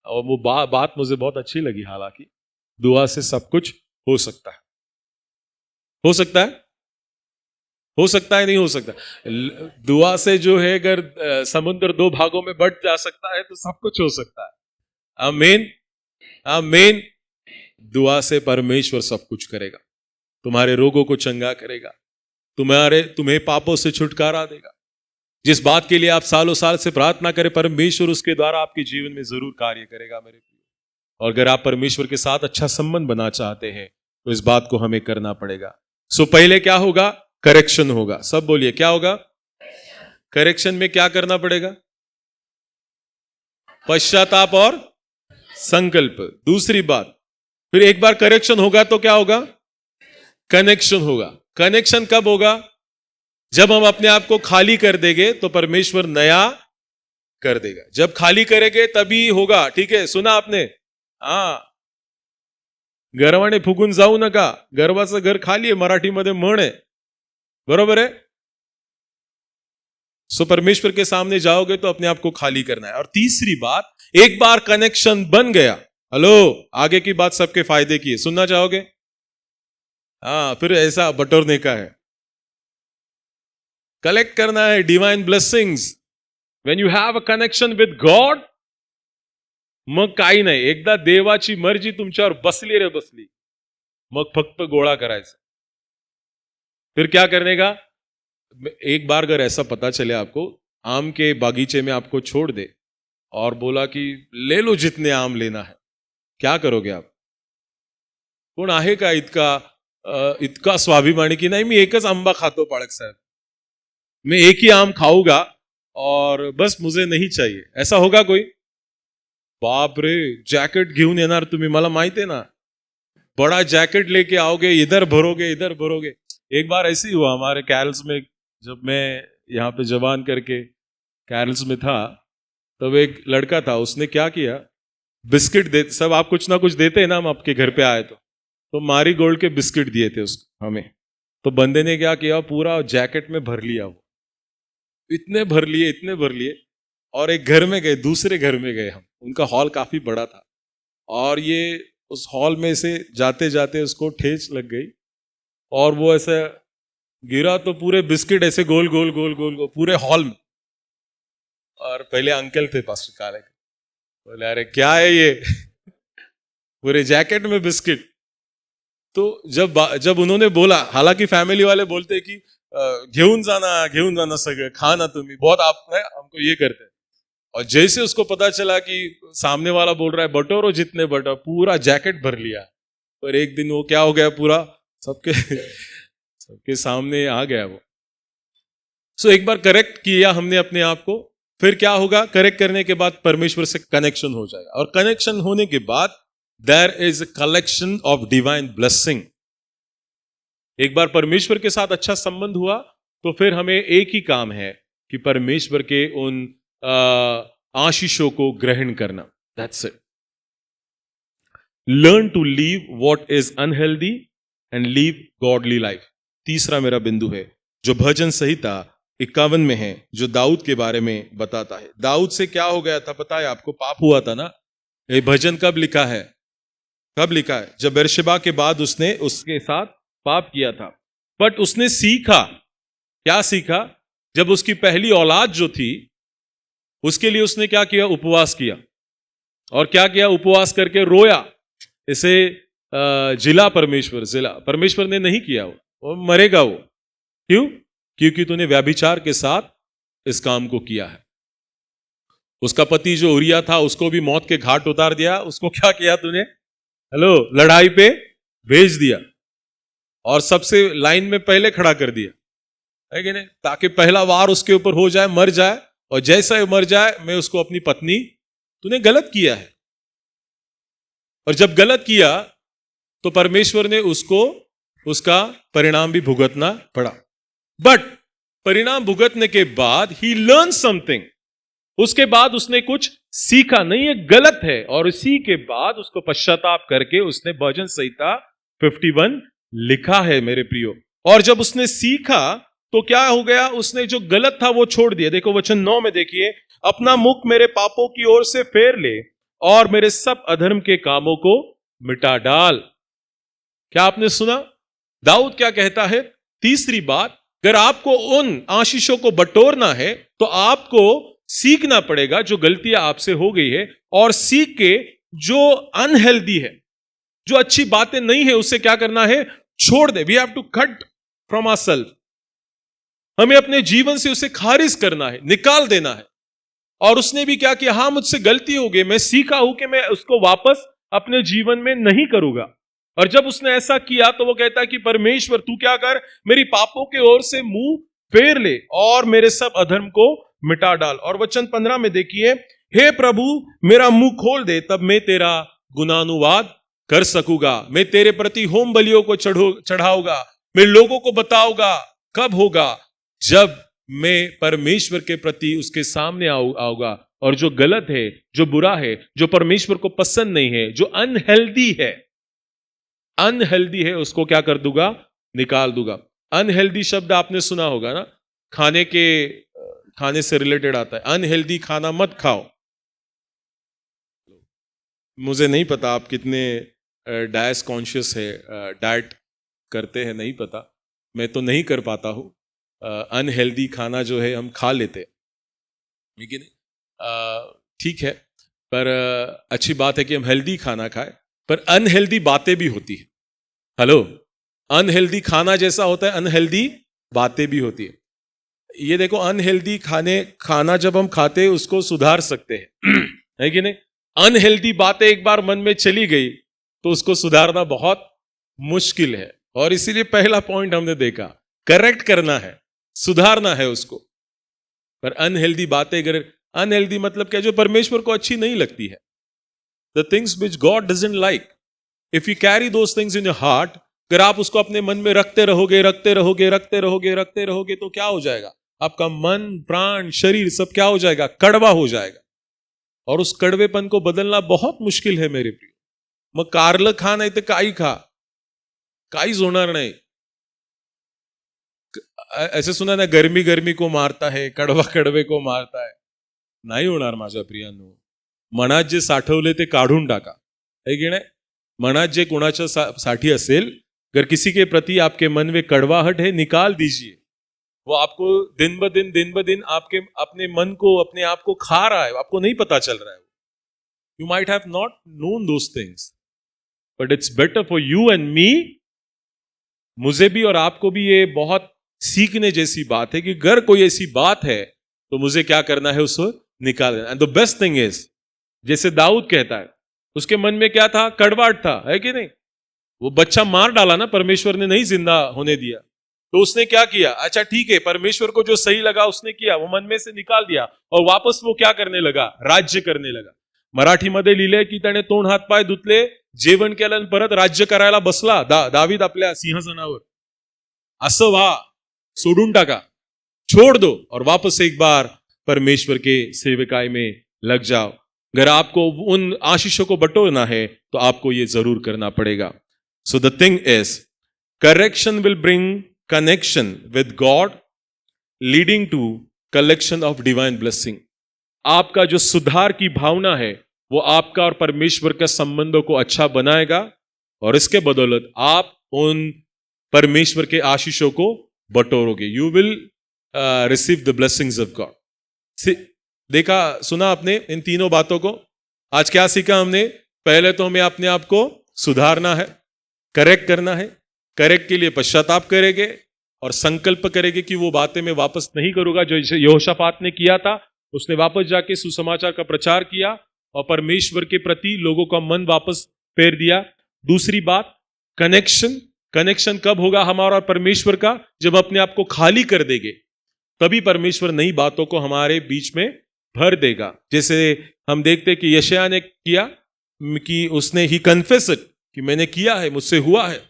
और वो बात मुझे बहुत अच्छी लगी. हालांकि दुआ से सब कुछ हो सकता है. हो सकता है, हो सकता है, नहीं हो सकता. दुआ से जो है, अगर समुद्र 2 भागों में बंट जा सकता है तो सब कुछ हो सकता है. आमीन, आमीन. दुआ से परमेश्वर सब कुछ करेगा. तुम्हारे रोगों को चंगा करेगा, तुम्हें पापों से छुटकारा देगा. जिस बात के लिए आप सालों साल से प्रार्थना करें, परमेश्वर उसके द्वारा आपके जीवन में जरूर कार्य करेगा मेरे प्रिय. और अगर आप परमेश्वर के साथ अच्छा संबंध बना चाहते हैं तो इस बात को हमें करना पड़ेगा. सो पहले क्या होगा? करेक्शन होगा. सब बोलिए, क्या होगा? करेक्शन में क्या करना पड़ेगा? पश्चाताप और संकल्प. दूसरी बात, फिर एक बार करेक्शन होगा तो क्या होगा? कनेक्शन होगा. कनेक्शन कब होगा? जब हम अपने आप को खाली कर देंगे तो परमेश्वर नया कर देगा. जब खाली करेंगे तभी होगा. ठीक है, सुना आपने? हा, गर्वाने फुगून जाऊ नका. गर्वाचं घर खाली आहे, मराठीमध्ये म्हण आहे. बरोबर है? सो परमेश्वर के सामने जाओगे तो अपने आप को खाली करना है. और तीसरी बात, एक बार कनेक्शन बन गया, हेलो, आगे की बात सबके फायदे की है. सुनना चाहोगे? हाँ, फिर ऐसा बटोरने का है, कलेक्ट करना है divine blessings. When you have a connection with God, मग काही नाही. एकदा देवाची मर्जी तुमच्यावर बसली रे बसली, मग फक्त गोळा करायचा. फिर क्या करने का? एक बार अगर ऐसा पता चले आपको, आम के बागीचे में आपको छोड़ दे और बोला कि ले लो जितने आम लेना है, क्या करोगे आप? कोण आहे का इतका स्वाभिमानी की नाही मी एकच आंबा खातो पाळक साहेब, मैं एक ही आम खाऊंगा और बस मुझे नहीं चाहिए, ऐसा होगा कोई? बाप रे, जैकेट घेऊन येणार तुम्ही, मला माहिती है ना, बड़ा जैकेट लेके आओगे, इधर भरोगे इधर भरोगे. एक बार ऐसे ही हुआ हमारे कैरल्स में, जब मैं यहाँ पे जवान करके कैरल्स में था, तब एक लड़का था, उसने क्या किया, बिस्किट दे, सब आप कुछ ना कुछ देते हैं ना, हम आपके घर पे आए तो मारी गोल्ड के बिस्किट दिए थे उसको हमें. तो बंदे ने क्या किया, पूरा जैकेट में भर लिया. वो इतने भर लिए, और एक घर में गए, दूसरे घर में गए हम. उनका हॉल काफी बड़ा था, और ये उस हॉल में से जाते जाते उसको ठेच लग गई, और वो ऐसा गिरा तो पूरे बिस्किट ऐसे गोल गोल गोल गोल गोल पूरे हॉल में. और पहले अंकल थे पास्टर काले, बोले अरे क्या है ये पूरे जैकेट में बिस्किट. तो जब उन्होंने बोला, हालांकि फैमिली वाले बोलते कि घेऊन जाना सगळं, खा ना तुम्ही, बहुत आप है हमको ये करते हैं. और जैसे उसको पता चला कि सामने वाला बोल रहा है बटोरो जितने बटोरो, पूरा जैकेट भर लिया. पर एक दिन वो क्या हो गया, पूरा सबके सामने आ गया वो. सो एक बार करेक्ट किया हमने अपने आप को, फिर क्या होगा, करेक्ट करने के बाद परमेश्वर से कनेक्शन हो जाएगा, और कनेक्शन होने के बाद there is a collection of divine blessing. एक बार परमेश्वर के साथ अच्छा संबंध हुआ तो फिर हमें एक ही काम है कि परमेश्वर के उन आशीषों को ग्रहण करना. That's it. Learn to leave what is unhealthy and live godly life. तीसरा मेरा बिंदु है जो भजन संहिता 51 में है, जो दाऊद के बारे में बताता है. दाऊद से क्या हो गया था पता है आपको? पाप हुआ था ना. ये भजन कब लिखा है? जब बेरशेबा के बाद उसने उसके साथ पाप किया था. बट उसने सीखा. क्या सीखा? जब उसकी पहली औलाद जो थी, उसके लिए उसने क्या किया? उपवास किया. और क्या किया? उपवास करके रोया. इसे जिला परमेश्वर ने नहीं किया, वो मरेगा वो. क्यों? क्योंकि तूने व्यभिचार के साथ इस काम को किया है. उसका पति जो उरिया था, उसको भी मौत के घाट उतार दिया. उसको क्या किया तूने? हेलो, लड़ाई पे भेज दिया, और सबसे लाइन में पहले खड़ा कर दिया, है कि नहीं? ताकि पहला वार उसके ऊपर हो जाए, मर जाए, और जैसा ही मर जाए, मैं उसको अपनी पत्नी, तूने गलत किया है. और जब गलत किया तो परमेश्वर ने उसको उसका परिणाम भी भुगतना पड़ा। बट परिणाम भुगतने के बाद ही लर्न समथिंग, उसके बाद उसने कुछ सीखा, नहीं ये गलत है, और इसी के बाद उसको पश्चाताप करके उसने भजन संहिता 51 लिखा है मेरे प्रियो। और जब उसने सीखा तो क्या हो गया, उसने जो गलत था वो छोड़ दिया। देखो वचन 9 में देखिए, अपना मुख मेरे पापों की ओर से फेर ले और मेरे सब अधर्म के कामों को मिटा डाल। क्या आपने सुना दाऊद क्या कहता है? तीसरी बात, अगर आपको उन आशीषों को बटोरना है तो आपको सीखना पड़ेगा जो गलतियां आपसे हो गई है, और सीख के जो अनहेल्दी है, जो अच्छी बातें नहीं है, उससे क्या करना है? छोड़ दे। We have to cut from ourself. हमें अपने जीवन से उसे खारिज करना है, निकाल देना है। और उसने भी क्या किया? हाँ मुझसे गलती हो गई, मैं सीखा हूं कि मैं उसको वापस अपने जीवन में नहीं करूंगा। और जब उसने ऐसा किया तो वो कहता है कि परमेश्वर तू क्या कर, मेरी पापों के ओर से मुंह फेर ले और मेरे सब अधर्म को मिटा डाल। और वचन 15 में देखिए, हे प्रभु मेरा मुंह खोल दे, तब मैं तेरा गुणानुवाद कर सकूंगा। मैं तेरे प्रति होम बलियों को चढ़ाऊंगा, मैं लोगों को बताऊंगा। कब होगा? जब मैं परमेश्वर के प्रति उसके सामने आऊंगा, और जो गलत है, जो बुरा है, जो परमेश्वर को पसंद नहीं है, जो अनहेल्दी है, उसको क्या कर दूंगा? निकाल दूंगा। अनहेल्दी शब्द आपने सुना होगा ना, खाने से रिलेटेड आता है। अनहेल्दी खाना मत खाओ। मुझे नहीं पता आप कितने डाइट कॉन्शियस है, डाइट करते हैं, नहीं पता। मैं तो नहीं कर पाता हूं। अनहेल्दी खाना जो है हम खा लेते हैं, लेकिन ठीक है, पर अच्छी बात है कि हम हेल्दी खाना खाएं, पर अनहेल्दी बातें भी होती है। हेलो, अनहेल्दी खाना जैसा होता है, अनहेल्दी बातें भी होती है। ये देखो, अनहेल्दी खाना जब हम खाते हैं उसको सुधार सकते हैं है कि नहीं? अनहेल्दी बातें एक बार मन में चली गई तो उसको सुधारना बहुत मुश्किल है। और इसीलिए पहला पॉइंट हमने देखा, करेक्ट करना है, सुधारना है उसको। पर अनहेल्दी बातें, अगर अनहेल्दी मतलब क्या? जो परमेश्वर को अच्छी नहीं लगती है, the things which God doesn't like, if you carry those things in your heart, अगर आप उसको अपने मन में रखते रहोगे तो क्या हो जाएगा? आपका मन, प्राण, शरीर सब क्या हो जाएगा? कड़वा हो जाएगा। और उस कड़वेपन को बदलना बहुत मुश्किल है मेरे प्रिय। मग कारलं खा नाही तर काही खा, काहीच होणार नाही। ऐसे सुना ना, गर्मी गर्मी को मारता है, कडवा कडवे को मारता है। नाही होणार माझ्या प्रियांनो। मनात जे साठवले ते काढून टाका, है की नाही? मनात जे कोणाच्या साठी असेल, अगर किसी के प्रति आपके मन में कड़वाहट है, निकाल दीजिए। वो आपको दिन ब दिन आपके अपने मन को, अपने आप को खा रहा है, आपको नहीं पता चल रहा है। You might have not known those things, but it's better for you and me, मुझे भी और आपको भी ये बहुत सीखने जैसी बात है कि अगर कोई ऐसी बात है तो मुझे क्या करना है? उसको निकाल देना। And the best thing is, जैसे दाऊद कहता है, उसके मन में क्या था? कड़वाहट था, है कि नहीं? वो बच्चा मार डाला ना, परमेश्वर ने नहीं जिंदा होने दिया, तो उसने क्या किया? अच्छा ठीक है, परमेश्वर को जो सही लगा उसने किया, वो मन में से निकाल दिया, और वापस वो क्या करने लगा? राज्य करने लगा। मराठीमध्ये लिहिलंय की त्याने तोंड हात पाय धुतले, जेवण केलं आणि परत राज्य करायला बसला दावीद आपल्या सिंहासनावर। असं व्हा, सोडून टाका, छोड़ दो, और वापस एक बार परमेश्वर के सेवकाई में लग जाओ। अगर आपको उन आशीषों को बटोरना है तो आपको ये जरूर करना पड़ेगा। So the thing is, correction will bring connection with God, leading to collection of divine blessing. आपका जो सुधार की भावना है वो आपका और परमेश्वर के संबंधों को अच्छा बनाएगा, और इसके बदौलत आप उन परमेश्वर के आशीषों को बटोरोगे। You will receive the blessings of God. देखा, सुना आपने इन तीनों बातों को? आज क्या सीखा हमने? पहले तो हमें अपने आप को सुधारना है, करेक्ट करना है। करेक्ट के लिए पश्चाताप करेंगे और संकल्प करेंगे कि वो बातें मैं वापस नहीं करूंगा जो यहोशापात ने किया था। उसने वापस जाके सुसमाचार का प्रचार किया और परमेश्वर के प्रति लोगों का मन वापस फेर दिया। दूसरी बात, कनेक्शन कब होगा हमारा और परमेश्वर का? जब अपने आप को खाली कर देंगे, तभी परमेश्वर नई बातों को हमारे बीच में भर देगा। जैसे हम देखते कि यशायाह ने किया, कि उसने ही कन्फेस्ड कि मैंने किया है, मुझसे हुआ है,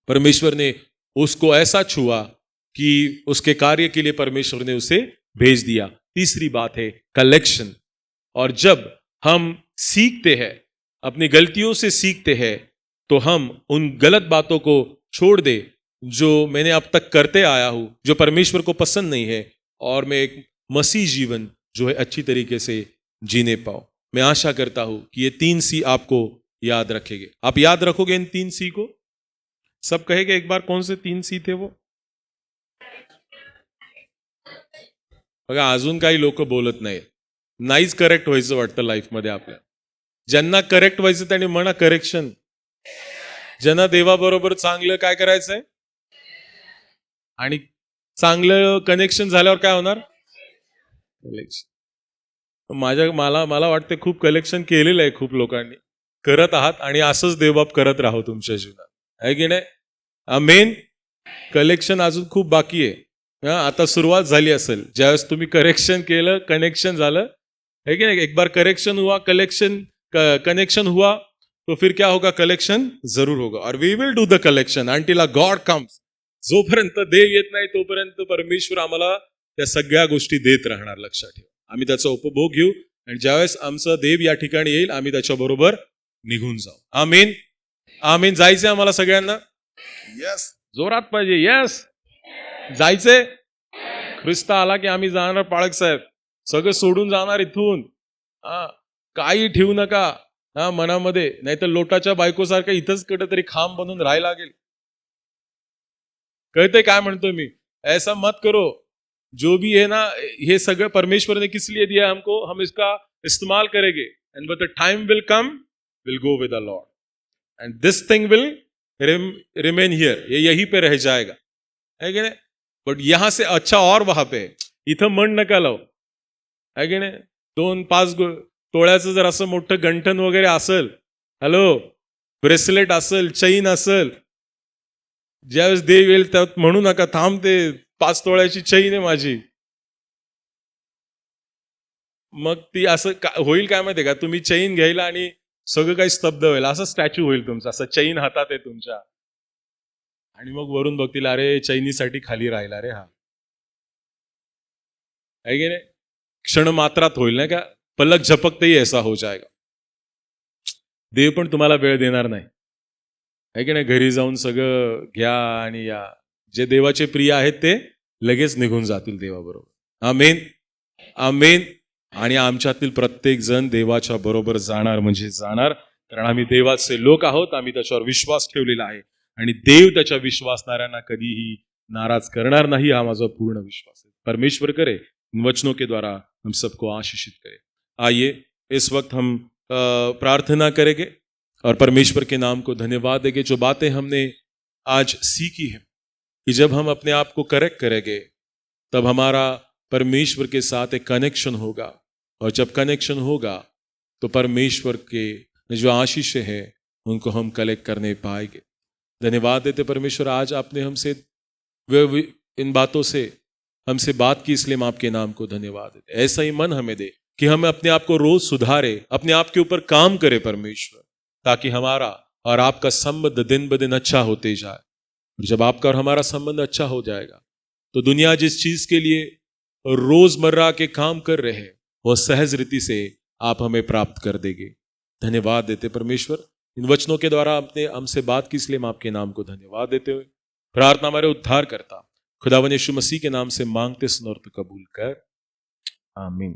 परमेश्वर ने उसको ऐसा छुआ कि उसके कार्य के लिए परमेश्वर ने उसे भेज दिया। तीसरी बात है कलेक्शन। और जब हम सीखते हैं, अपनी गलतियों से सीखते हैं, तो हम उन गलत बातों को छोड़ दे जो मैंने अब तक करते आया हूं, जो परमेश्वर को पसंद नहीं है, और मैं एक मसीह जीवन जो है अच्छी तरीके से जीने पाऊं। मैं आशा करता हूं कि ये 3 सी आपको याद रखेंगे। आप याद रखोगे इन 3 सी को? सब कहेंगे एक बार कौन से 3 सी थे वो? बघा अजून काही लोक बोलत नाही, नाहीच करेक्ट व्हायचं वाटतं लाईफमध्ये आपल्या. ज्यांना करेक्ट व्हायचं त्यांनी म्हणा करेक्शन. ज्यांना देवाबरोबर चांगलं काय करायचंय आणि चांगलं कनेक्शन झाल्यावर काय होणार? कलेक्शन. मला मला वाटतं खूप कलेक्शन केलेलं आहे खूप लोकांनी, करत आहात आणि असंच देवबाप करत राहो तुमच्या जीवनात, आहे की नाही? आमेन. कलेक्शन अजून खूप बाकी आहे. आता सुरुवात झाली असेल, ज्यावेळेस तुम्ही करेक्शन केलं, कनेक्शन झालं, है कि नहीं? एक बार करेक्शन हुआ, कनेक्शन हुआ, तो फिर क्या होगा? कलेक्शन जरूर होगा. और we will do the collection until a God comes. जोपर्यंत देव येत नाही तोपर्यंत परमेश्वर आम्हाला त्या सगळ्या गोष्टी देत राहणार. लक्षात ठेवा, आम्ही त्याचा उपभोग घेऊ, आणि ज्यावेळेस आमचा देव या ठिकाणी येईल आम्ही त्याच्याबरोबर निघून जाऊ. आमीन. आमीन. जायचंय आम्हाला सगळ्यांना? यस. जोरात पाहिजे. यस. जायचंय. ख्रिस्त आला की आम्ही जाणार. पाळक साहेब सगळं सोडून जाणार इथून. काही ठेवू नका मनामध्ये, नाहीतर लोटाच्या बायकोसारखं इथंच कुठेतरी खांब बनून राहायला लागेल. कळतंय काय म्हणतोय मी? ऐसा मत करो. जो भी है ना, ये सगळं परमेश्वर ने किस लिए दिया हमको, हम इसका इस्तेमाल करेंगे. And but the time will come, will go with the Lord, and this thing will remain here. ये यहीं पे रह जाएगा, है कि नहीं? बट यहां से अच्छा और वहां पे, इथं मन नका लाव, है की नाही? 2-5 तोळ्याचं जर असं मोठं गंठन वगैरे असेल, हॅलो, ब्रेसलेट असेल, चैन असेल, ज्यावेळेस देव येईल त्यात म्हणू नका थांब ते 5 तोळ्याची चैन आहे माझी. मग ती असं होईल काय माहितीये का? तुम्ही चैन घ्यायला आणि सगळं काही स्तब्ध होईल, असं स्टॅच्यू होईल तुमचा, असं चैन हातात आहे तुमच्या, आणि मग वरून बघतील अरे चैनीसाठी खाली राहिला रे हा, है की नाही? क्षण मात्रात होईल ना का, पलक झपकते ही ऐसा हो जाएगा. देव पण तुम्हाला वेळ देणार नाही, है की नाही? घरी जाऊन सगळं घ्या आणि या. जे देवाचे प्रिय आहेत ते लगेच निघून जातील देवाबरोबर. आमेन. आमेन. आणि आमच्यातील प्रत्येक जण देवाच्या बरोबर जाणार म्हणजे जाणार, कारण आम्ही देवाचे लोक आहोत. आम्ही त्याच्यावर विश्वास ठेवलेला आहे, आणि देव त्याच्या विश्वासणाऱ्यांना कधीही नाराज करणार नाही, हा माझा पूर्ण विश्वास है. परमेश्वर करे इन वचनों के द्वारा हम सबको आशीषित करे. आइए इस वक्त हम प्रार्थना करेंगे और परमेश्वर के नाम को धन्यवाद देंगे. जो बातें हमने आज सीखी है कि जब हम अपने आप को करेक्ट करेंगे तब हमारा परमेश्वर के साथ एक कनेक्शन होगा, और जब कनेक्शन होगा तो परमेश्वर के जो आशीष है उनको हम कलेक्ट करने पाएंगे. धन्यवाद देते परमेश्वर, आज आपने हमसे इन बातों से हमसे बात की, इसलिए हम आपके नाम को धन्यवाद देते. ऐसा ही मन हमें दे कि हम अपने आप को रोज सुधारे, अपने आप के ऊपर काम करें परमेश्वर, ताकि हमारा और आपका संबंध दिन ब दिन अच्छा होते जाए. जब आपका और हमारा संबंध अच्छा हो जाएगा तो दुनिया जिस चीज के लिए रोजमर्रा के काम कर रहे हैं वो सहज रीति से आप हमें प्राप्त कर देंगे. धन्यवाद देते परमेश्वर, इन वचनों के द्वारा आपने हमसे बात की, इसलिए हम आपके नाम को धन्यवाद देते हुए प्रार्थना हमारे उद्धार करता खुदावन यीशु मसीह के नाम से मांगते सुन और तो कबूल कर. आमीन.